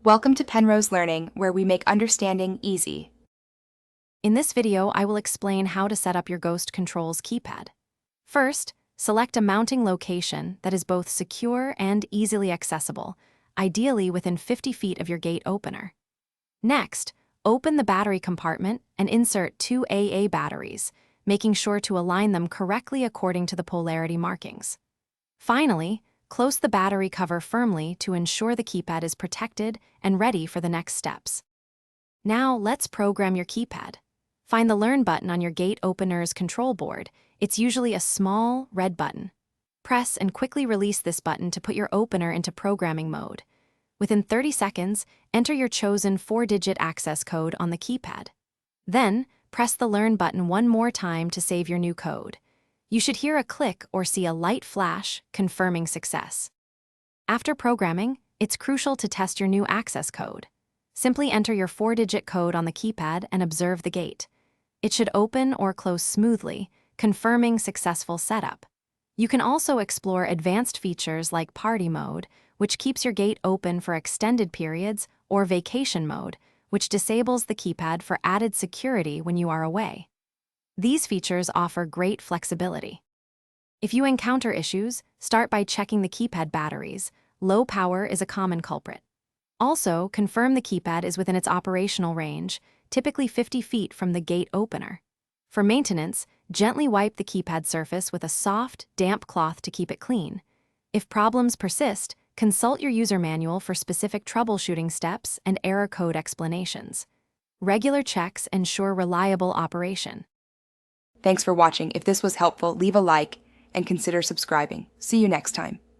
Welcome to Penrose Learning, where we make understanding easy. In this video, I will explain how to set up your Ghost Controls keypad. First, select a mounting location that is both secure and easily accessible, ideally within 50 feet of your gate opener. Next, open the battery compartment and insert two AA batteries, making sure to align them correctly according to the polarity markings. Finally, close the battery cover firmly to ensure the keypad is protected and ready for the next steps. Now, let's program your keypad. Find the Learn button on your gate opener's control board. It's usually a small, red button. Press and quickly release this button to put your opener into programming mode. Within 30 seconds, enter your chosen 4-digit access code on the keypad. Then, press the Learn button one more time to save your new code. You should hear a click or see a light flash confirming success. After programming, it's crucial to test your new access code. Simply enter your 4-digit code on the keypad and observe the gate. It should open or close smoothly, confirming successful setup. You can also explore advanced features like Party Mode, which keeps your gate open for extended periods, or Vacation Mode, which disables the keypad for added security when you are away. These features offer great flexibility. If you encounter issues, start by checking the keypad batteries. Low power is a common culprit. Also, confirm the keypad is within its operational range, typically 50 feet from the gate opener. For maintenance, gently wipe the keypad surface with a soft, damp cloth to keep it clean. If problems persist, consult your user manual for specific troubleshooting steps and error code explanations. Regular checks ensure reliable operation. Thanks for watching. If this was helpful, leave a like and consider subscribing. See you next time.